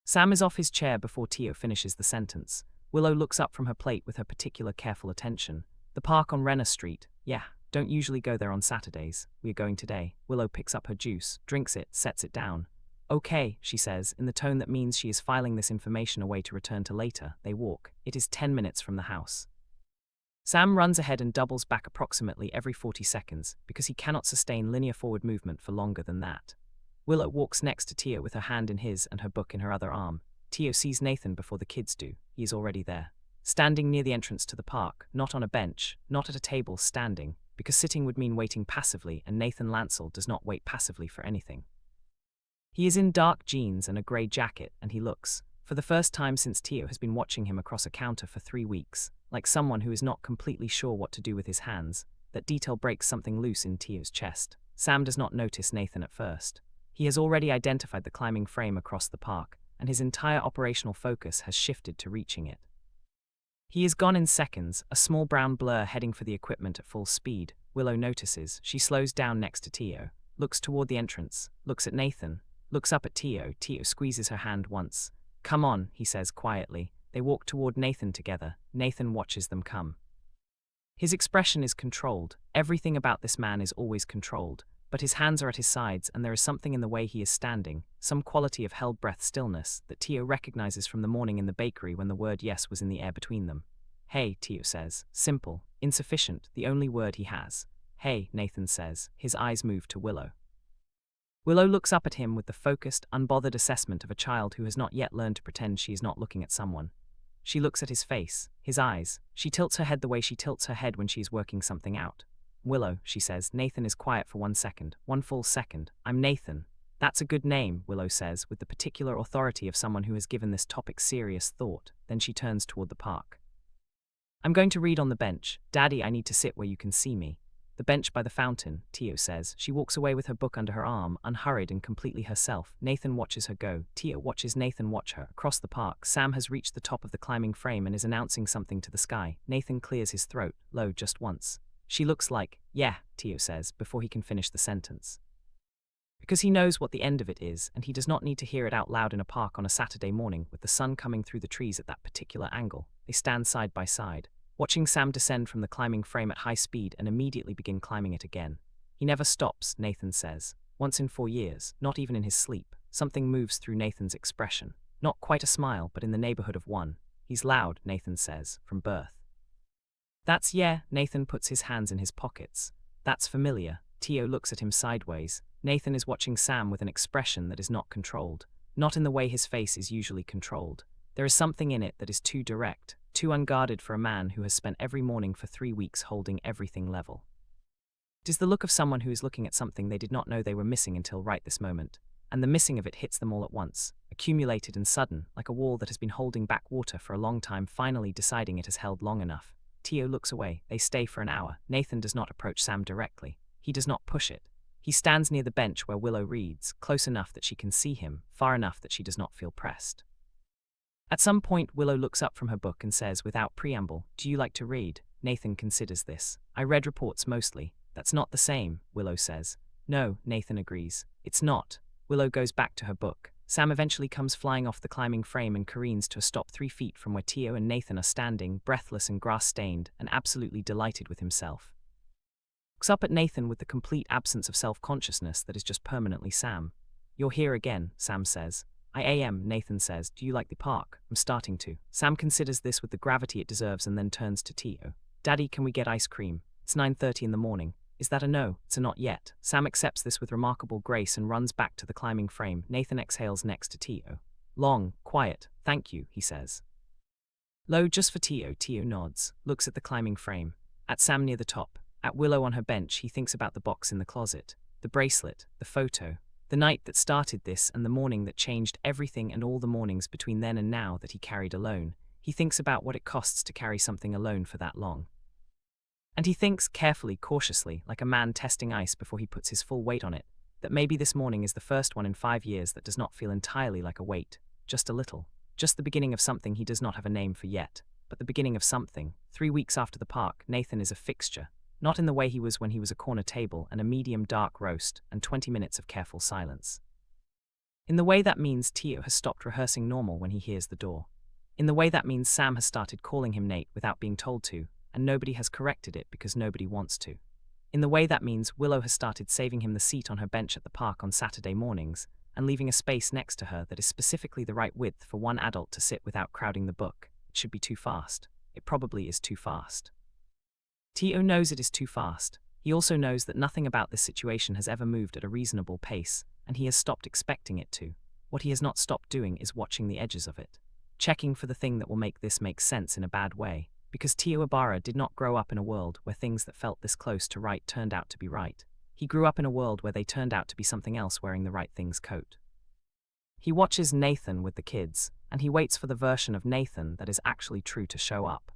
Sam is off his chair before Teo finishes the sentence. Willow looks up from her plate with her particular careful attention. The park on Renner Street. Yeah, don't usually go there on Saturdays. We are going today. Willow picks up her juice, drinks it, sets it down. Okay, she says, in the tone that means she is filing this information away to return to later. They walk. It is 10 minutes from the house. Sam runs ahead and doubles back approximately every 40 seconds, because he cannot sustain linear forward movement for longer than that. Willow walks next to Teo with her hand in his and her book in her other arm. Teo sees Nathan before the kids do. He is already there. Standing near the entrance to the park, not on a bench, not at a table, standing, because sitting would mean waiting passively, and Nathan Lancel does not wait passively for anything. He is in dark jeans and a grey jacket, and he looks, for the first time since Teo has been watching him across a counter for 3 weeks, like someone who is not completely sure what to do with his hands. That detail breaks something loose in Teo's chest. Sam does not notice Nathan at first. He has already identified the climbing frame across the park, and his entire operational focus has shifted to reaching it. He is gone in seconds, a small brown blur heading for the equipment at full speed. Willow notices. She slows down next to Teo, looks toward the entrance, looks at Nathan, looks up at Teo. Teo squeezes her hand once. Come on, he says quietly. They walk toward Nathan together. Nathan watches them come. His expression is controlled. Everything about this man is always controlled, but his hands are at his sides and there is something in the way he is standing, some quality of held breath stillness, that Teo recognizes from the morning in the bakery when the word yes was in the air between them. Hey, Teo says. Simple, insufficient, the only word he has. Hey, Nathan says. His eyes move to Willow. Willow looks up at him with the focused, unbothered assessment of a child who has not yet learned to pretend she is not looking at someone. She looks at his face, his eyes. She tilts her head the way she tilts her head when she is working something out. Willow, she says. Nathan is quiet for 1 second, 1 full second. I'm Nathan. That's a good name, Willow says, with the particular authority of someone who has given this topic serious thought. Then she turns toward the park. I'm going to read on the bench. Daddy, I need to sit where you can see me. The bench by the fountain, Teo says. She walks away with her book under her arm, unhurried and completely herself. Nathan watches her go. Teo watches Nathan watch her. Across the park, Sam has reached the top of the climbing frame and is announcing something to the sky. Nathan clears his throat, low, just once. She looks like, yeah, Teo says, before he can finish the sentence. Because he knows what the end of it is, and he does not need to hear it out loud in a park on a Saturday morning with the sun coming through the trees at that particular angle. They stand side by side, watching Sam descend from the climbing frame at high speed and immediately begin climbing it again. He never stops, Nathan says. Once in 4 years, not even in his sleep, something moves through Nathan's expression. Not quite a smile, but in the neighborhood of one. He's loud, Nathan says, from birth. That's yeah, Nathan puts his hands in his pockets. That's familiar. Teo looks at him sideways. Nathan is watching Sam with an expression that is not controlled. Not in the way his face is usually controlled. There is something in it that is too direct, too unguarded for a man who has spent every morning for 3 weeks holding everything level. It is the look of someone who is looking at something they did not know they were missing until right this moment, and the missing of it hits them all at once, accumulated and sudden, like a wall that has been holding back water for a long time finally deciding it has held long enough. Teo looks away. They stay for an hour. Nathan does not approach Sam directly. He does not push it. He stands near the bench where Willow reads, close enough that she can see him, far enough that she does not feel pressed. At some point, Willow looks up from her book and says without preamble, do you like to read? Nathan considers this. I read reports mostly. That's not the same, Willow says. No, Nathan agrees. It's not. Willow goes back to her book. Sam eventually comes flying off the climbing frame and careens to a stop 3 feet from where Teo and Nathan are standing, breathless and grass-stained, and absolutely delighted with himself. Looks up at Nathan with the complete absence of self-consciousness that is just permanently Sam. You're here again, Sam says. I am, Nathan says. Do you like the park? I'm starting to. Sam considers this with the gravity it deserves and then turns to Teo. Daddy, can we get ice cream? It's 9:30 in the morning. Is that a no? It's a not yet. Sam accepts this with remarkable grace and runs back to the climbing frame. Nathan exhales next to Teo. Long, quiet, thank you, he says. Low, just for Teo. Teo nods, looks at the climbing frame, at Sam near the top, at Willow on her bench. He thinks about the box in the closet, the bracelet, the photo, the night that started this and the morning that changed everything and all the mornings between then and now that he carried alone. He thinks about what it costs to carry something alone for that long. And he thinks carefully, cautiously, like a man testing ice before he puts his full weight on it, that maybe this morning is the first one in 5 years that does not feel entirely like a weight, just a little, just the beginning of something he does not have a name for yet, but the beginning of something. 3 weeks after the park, Nathan is a fixture, not in the way he was when he was a corner table and a medium dark roast and 20 minutes of careful silence. In the way that means Teo has stopped rehearsing normal when he hears the door. In the way that means Sam has started calling him Nate without being told to, and nobody has corrected it because nobody wants to. In the way that means Willow has started saving him the seat on her bench at the park on Saturday mornings, and leaving a space next to her that is specifically the right width for one adult to sit without crowding the book. It should be too fast. It probably is too fast. Teo knows it is too fast. He also knows that nothing about this situation has ever moved at a reasonable pace, and he has stopped expecting it to. What he has not stopped doing is watching the edges of it, checking for the thing that will make this make sense in a bad way. Because Teo Abara did not grow up in a world where things that felt this close to right turned out to be right. He grew up in a world where they turned out to be something else wearing the right thing's coat. He watches Nathan with the kids, and he waits for the version of Nathan that is actually true to show up.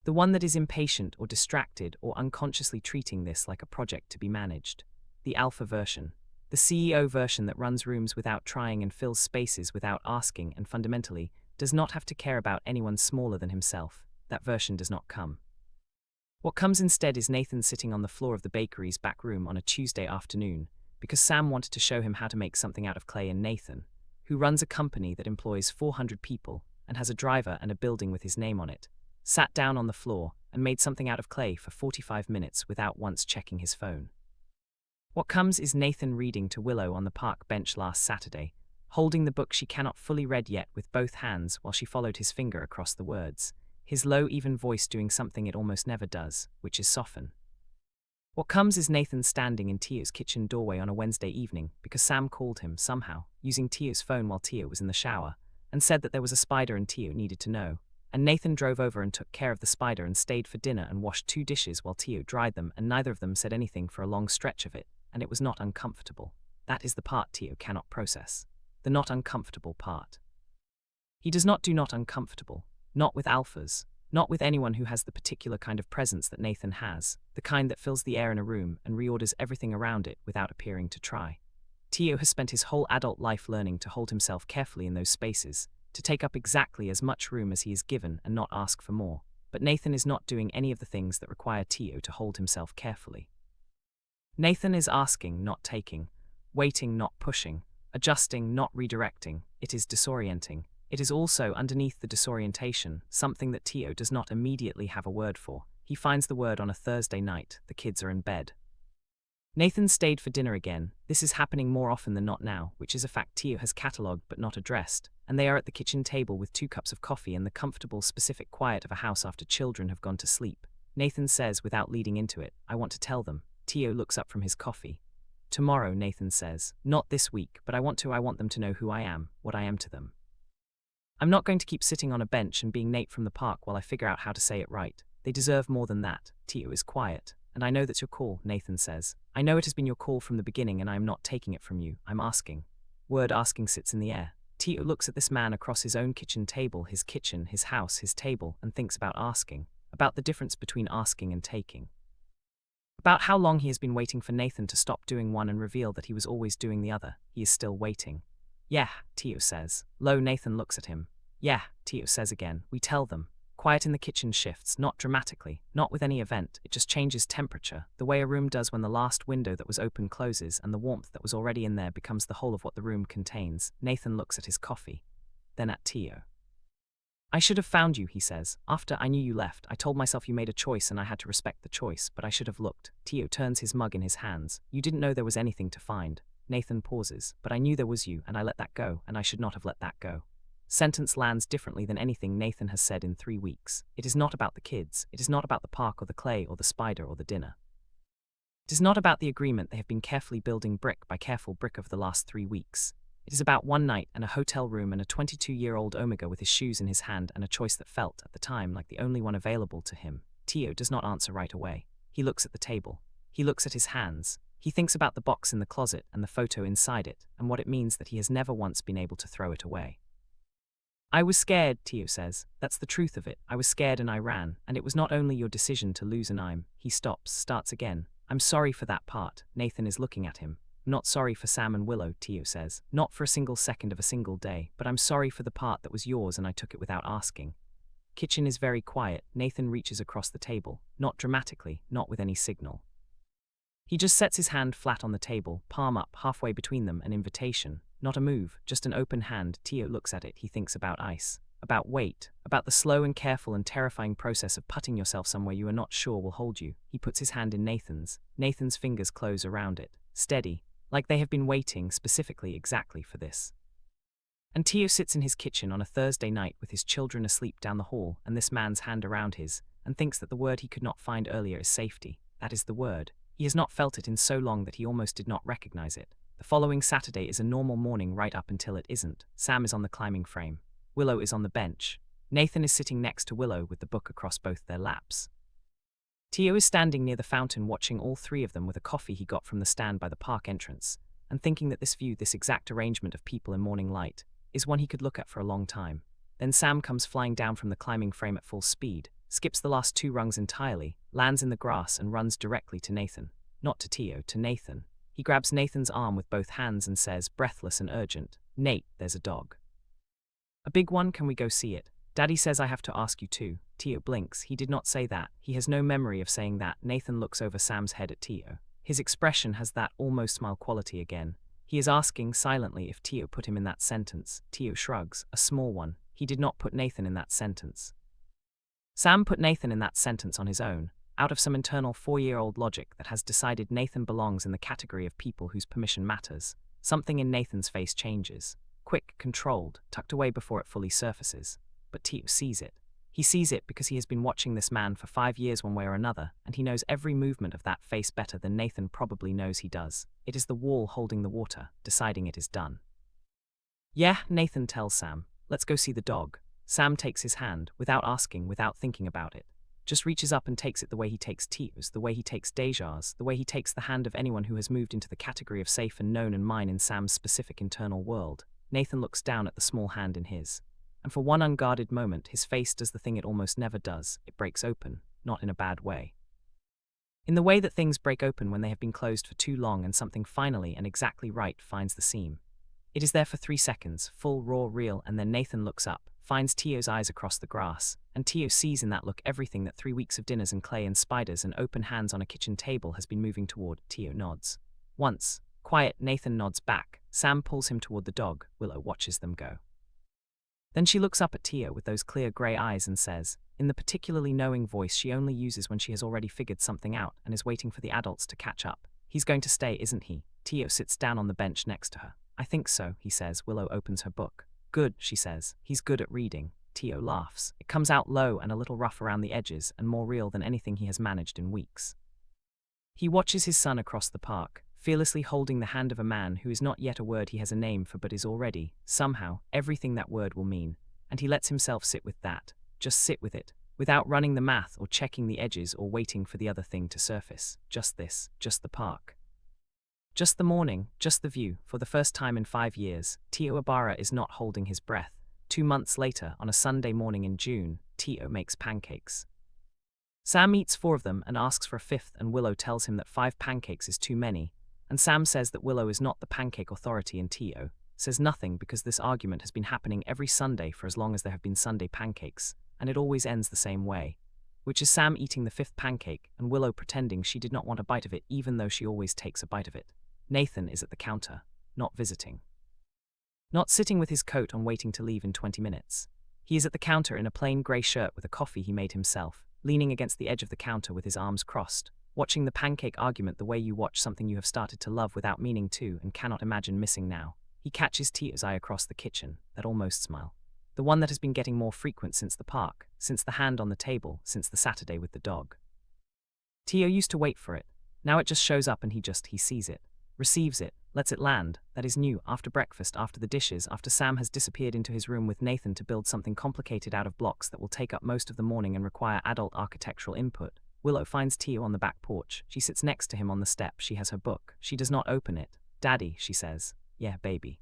The one that is impatient or distracted or unconsciously treating this like a project to be managed. The alpha version. The CEO version that runs rooms without trying and fills spaces without asking and fundamentally does not have to care about anyone smaller than himself. That version does not come. What comes instead is Nathan sitting on the floor of the bakery's back room on a Tuesday afternoon, because Sam wanted to show him how to make something out of clay, and Nathan, who runs a company that employs 400 people and has a driver and a building with his name on it, sat down on the floor and made something out of clay for 45 minutes without once checking his phone. What comes is Nathan reading to Willow on the park bench last Saturday, holding the book she cannot fully read yet with both hands while she followed his finger across the words. His low, even voice doing something it almost never does, which is soften. What comes is Nathan standing in Teo's kitchen doorway on a Wednesday evening because Sam called him, somehow, using Teo's phone while Teo was in the shower, and said that there was a spider and Teo needed to know. And Nathan drove over and took care of the spider and stayed for dinner and washed 2 dishes while Teo dried them, and neither of them said anything for a long stretch of it, and it was not uncomfortable. That is the part Teo cannot process. The not uncomfortable part. He does not do not uncomfortable. Not with alphas, not with anyone who has the particular kind of presence that Nathan has, the kind that fills the air in a room and reorders everything around it without appearing to try. Teo has spent his whole adult life learning to hold himself carefully in those spaces, to take up exactly as much room as he is given and not ask for more, but Nathan is not doing any of the things that require Teo to hold himself carefully. Nathan is asking, not taking, waiting, not pushing, adjusting, not redirecting. It is disorienting. It is also, underneath the disorientation, something that Teo does not immediately have a word for. He finds the word on a Thursday night. The kids are in bed. Nathan stayed for dinner again. This is happening more often than not now, which is a fact Teo has catalogued but not addressed, and they are at the kitchen table with 2 cups of coffee and the comfortable, specific quiet of a house after children have gone to sleep. Nathan says without leading into it, I want to tell them. Teo looks up from his coffee. Tomorrow, Nathan says. Not this week, but I want them to know who I am, what I am to them. I'm not going to keep sitting on a bench and being Nate from the park while I figure out how to say it right. They deserve more than that. Teo is quiet. And I know that's your call, Nathan says. I know it has been your call from the beginning and I am not taking it from you. I'm asking. Word asking sits in the air. Teo looks at this man across his own kitchen table, his kitchen, his house, his table, and thinks about asking. About the difference between asking and taking. About how long he has been waiting for Nathan to stop doing one and reveal that he was always doing the other. He is still waiting. Yeah, Teo says. Low, Nathan looks at him. Yeah, Teo says again. We tell them. Quiet in the kitchen shifts, not dramatically, not with any event, it just changes temperature, the way a room does when the last window that was open closes and the warmth that was already in there becomes the whole of what the room contains. Nathan looks at his coffee. Then at Teo. I should have found you, he says. After I knew you left, I told myself you made a choice and I had to respect the choice, but I should have looked. Teo turns his mug in his hands. You didn't know there was anything to find. Nathan pauses. But I knew there was you, and I let that go, and I should not have let that go. Sentence lands differently than anything Nathan has said in 3 weeks. It is not about the kids. It is not about the park or the clay or the spider or the dinner. It is not about the agreement they have been carefully building brick by careful brick over the last 3 weeks. It is about one night and a hotel room and a 22-year-old Omega with his shoes in his hand and a choice that felt, at the time, like the only one available to him. Teo does not answer right away. He looks at the table. He looks at his hands. He thinks about the box in the closet and the photo inside it, and what it means that he has never once been able to throw it away. I was scared, Teo says. That's the truth of it. I was scared and I ran, and it was not only your decision to lose an. He stops, starts again. I'm sorry for that part. Nathan is looking at him. Not sorry for Sam and Willow, Teo says. Not for a single second of a single day, but I'm sorry for the part that was yours and I took it without asking. Kitchen is very quiet. Nathan reaches across the table. Not dramatically, not with any signal. He just sets his hand flat on the table, palm up, halfway between them, an invitation. Not a move, just an open hand. Teo looks at it. He thinks about ice, about weight, about the slow and careful and terrifying process of putting yourself somewhere you are not sure will hold you. He puts his hand in Nathan's. Nathan's fingers close around it, steady, like they have been waiting specifically exactly for this. And Teo sits in his kitchen on a Thursday night with his children asleep down the hall and this man's hand around his, and thinks that the word he could not find earlier is safety. That is the word. He has not felt it in so long that he almost did not recognize it. The following Saturday is a normal morning right up until it isn't. Sam is on the climbing frame. Willow is on the bench. Nathan is sitting next to Willow with the book across both their laps. Teo is standing near the fountain watching all 3 of them with a coffee he got from the stand by the park entrance, and thinking that this view, this exact arrangement of people in morning light, is one he could look at for a long time. Then Sam comes flying down from the climbing frame at full speed, skips the last 2 rungs entirely, lands in the grass and runs directly to Nathan. Not to Teo, to Nathan. He grabs Nathan's arm with both hands and says, breathless and urgent, Nate, there's a dog. A big one, can we go see it? Daddy says I have to ask you too. Teo blinks. He did not say that. He has no memory of saying that. Nathan looks over Sam's head at Teo. His expression has that almost smile quality again. He is asking silently if Teo put him in that sentence. Teo shrugs, a small one. He did not put Nathan in that sentence. Sam put Nathan in that sentence on his own, out of some internal 4-year-old logic that has decided Nathan belongs in the category of people whose permission matters. Something in Nathan's face changes. Quick, controlled, tucked away before it fully surfaces. But Teo sees it. He sees it because he has been watching this man for 5 years one way or another, and he knows every movement of that face better than Nathan probably knows he does. It is the wall holding the water, deciding it is done. Yeah, Nathan tells Sam. Let's go see the dog. Sam takes his hand, without asking, without thinking about it. Just reaches up and takes it the way he takes Teo's, the way he takes Deja's, the way he takes the hand of anyone who has moved into the category of safe and known and mine in Sam's specific internal world. Nathan looks down at the small hand in his. And for one unguarded moment, his face does the thing it almost never does. It breaks open, not in a bad way. In the way that things break open when they have been closed for too long and something finally and exactly right finds the seam. It is there for 3 seconds, full, raw, real, and then Nathan looks up, finds Teo's eyes across the grass, and Teo sees in that look everything that 3 weeks of dinners and clay and spiders and open hands on a kitchen table has been moving toward. Teo nods. Once, quiet, Nathan nods back. Sam pulls him toward the dog. Willow watches them go. Then she looks up at Teo with those clear grey eyes and says, in the particularly knowing voice she only uses when she has already figured something out and is waiting for the adults to catch up, he's going to stay, isn't he? Teo sits down on the bench next to her. I think so, he says. Willow opens her book. Good, she says. He's good at reading. Teo laughs. It comes out low and a little rough around the edges and more real than anything he has managed in weeks. He watches his son across the park, fearlessly holding the hand of a man who is not yet a word he has a name for but is already, somehow, everything that word will mean, and he lets himself sit with that, just sit with it, without running the math or checking the edges or waiting for the other thing to surface. Just this, just the park. Just the morning, just the view. For the first time in 5 years, Teo Abara is not holding his breath. 2 months later, on a Sunday morning in June, Teo makes pancakes. Sam eats 4 of them and asks for a 5th, and Willow tells him that 5 pancakes is too many, and Sam says that Willow is not the pancake authority, and Teo says nothing because this argument has been happening every Sunday for as long as there have been Sunday pancakes, and it always ends the same way, which is Sam eating the 5th pancake and Willow pretending she did not want a bite of it even though she always takes a bite of it. Nathan is at the counter, not visiting. Not sitting with his coat on waiting to leave in 20 minutes. He is at the counter in a plain grey shirt with a coffee he made himself, leaning against the edge of the counter with his arms crossed, watching the pancake argument the way you watch something you have started to love without meaning to and cannot imagine missing now. He catches Teo's eye across the kitchen, that almost smile. The one that has been getting more frequent since the park, since the hand on the table, since the Saturday with the dog. Teo used to wait for it. Now it just shows up and he sees it, receives it, lets it land. That is new. After breakfast, after the dishes, after Sam has disappeared into his room with Nathan to build something complicated out of blocks that will take up most of the morning and require adult architectural input, Willow finds Teo on the back porch. She sits next to him on the step. She has her book. She does not open it. "Daddy," she says. "Yeah, baby."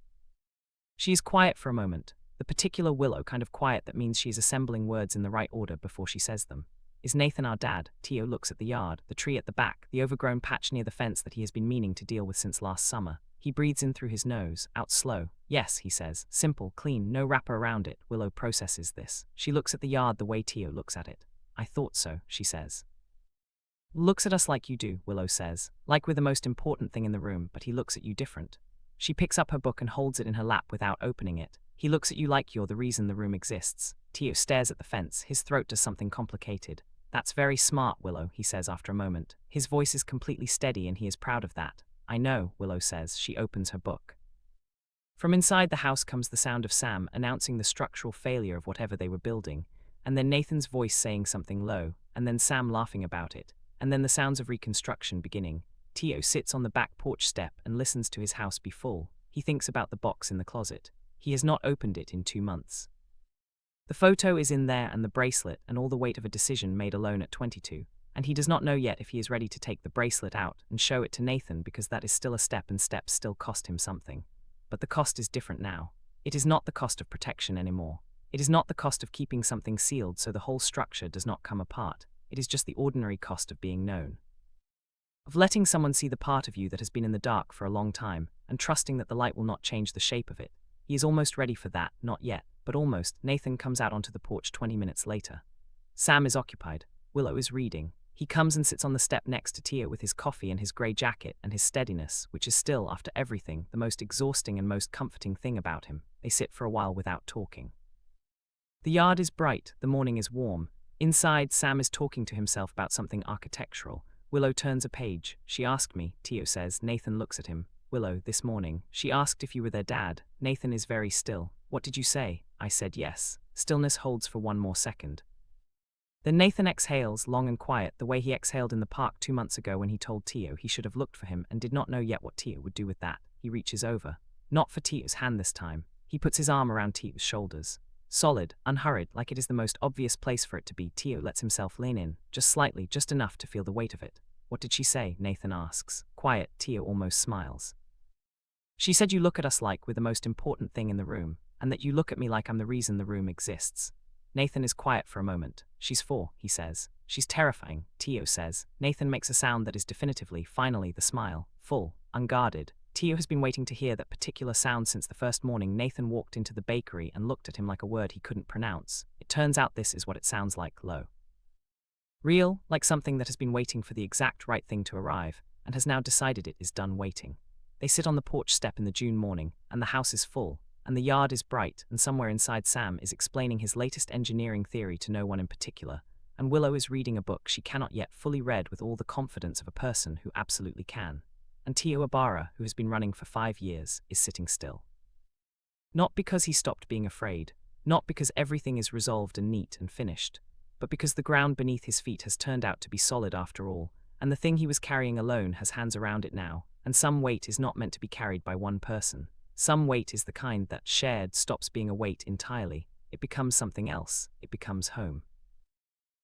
She is quiet for a moment. The particular Willow kind of quiet that means she is assembling words in the right order before she says them. "Is Nathan our dad?" Teo looks at the yard, the tree at the back, the overgrown patch near the fence that he has been meaning to deal with since last summer. He breathes in through his nose, out slow. "Yes," he says. Simple, clean, no wrapper around it. Willow processes this. She looks at the yard the way Teo looks at it. "I thought so," she says. "Looks at us like you do," Willow says. "Like we're the most important thing in the room, but he looks at you different." She picks up her book and holds it in her lap without opening it. "He looks at you like you're the reason the room exists." Teo stares at the fence. His throat does something complicated. "That's very smart, Willow," he says after a moment. His voice is completely steady and he is proud of that. "I know," Willow says. She opens her book. From inside the house comes the sound of Sam announcing the structural failure of whatever they were building, and then Nathan's voice saying something low, and then Sam laughing about it, and then the sounds of reconstruction beginning. Teo sits on the back porch step and listens to his house be full. He thinks about the box in the closet. He has not opened it in 2 months. The photo is in there and the bracelet and all the weight of a decision made alone at 22, and he does not know yet if he is ready to take the bracelet out and show it to Nathan because that is still a step and steps still cost him something. But the cost is different now. It is not the cost of protection anymore. It is not the cost of keeping something sealed so the whole structure does not come apart. It is just the ordinary cost of being known. Of letting someone see the part of you that has been in the dark for a long time, and trusting that the light will not change the shape of it. He is almost ready for that, not yet, but almost. Nathan comes out onto the porch 20 minutes later. Sam is occupied. Willow is reading. He comes and sits on the step next to Teo with his coffee and his grey jacket and his steadiness, which is still, after everything, the most exhausting and most comforting thing about him. They sit for a while without talking. The yard is bright, the morning is warm. Inside, Sam is talking to himself about something architectural. Willow turns a page. "She asked me," Teo says. Nathan looks at him. "Willow, this morning. She asked if you were their dad." Nathan is very still. "What did you say?" "I said yes." Stillness holds for 1 more second. Then Nathan exhales, long and quiet, the way he exhaled in the park 2 months ago when he told Teo he should have looked for him and did not know yet what Teo would do with that. He reaches over. Not for Teo's hand this time. He puts his arm around Teo's shoulders. Solid, unhurried, like it is the most obvious place for it to be. Teo lets himself lean in, just slightly, just enough to feel the weight of it. "What did she say?" Nathan asks. Quiet, Teo almost smiles. "She said you look at us like we're the most important thing in the room, and that you look at me like I'm the reason the room exists." Nathan is quiet for a moment. "She's 4, he says. "She's terrifying," Teo says. Nathan makes a sound that is definitively, finally, the smile. Full, unguarded. Teo has been waiting to hear that particular sound since the first morning Nathan walked into the bakery and looked at him like a word he couldn't pronounce. It turns out this is what it sounds like, low. Real, like something that has been waiting for the exact right thing to arrive, and has now decided it is done waiting. They sit on the porch step in the June morning, and the house is full, and the yard is bright, and somewhere inside Sam is explaining his latest engineering theory to no one in particular, and Willow is reading a book she cannot yet fully read with all the confidence of a person who absolutely can. And Teo Abara, who has been running for 5 years, is sitting still. Not because he stopped being afraid, not because everything is resolved and neat and finished, but because the ground beneath his feet has turned out to be solid after all, and the thing he was carrying alone has hands around it now, and some weight is not meant to be carried by one person. Some weight is the kind that, shared, stops being a weight entirely. It becomes something else. It becomes home.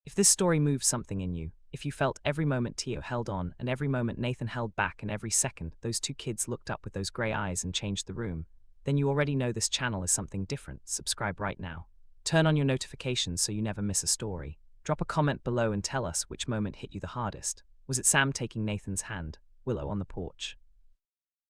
If this story moves something in you, if you felt every moment Teo held on and every moment Nathan held back and every second those 2 kids looked up with those grey eyes and changed the room, then you already know this channel is something different. Subscribe right now. Turn on your notifications so you never miss a story. Drop a comment below and tell us which moment hit you the hardest. Was it Sam taking Nathan's hand, Willow on the porch,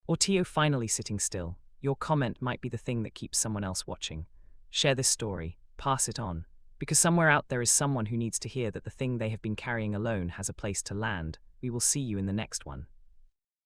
or Teo finally sitting still? Your comment might be the thing that keeps someone else watching. Share this story. Pass it on. Because somewhere out there is someone who needs to hear that the thing they have been carrying alone has a place to land. We will see you in the next one.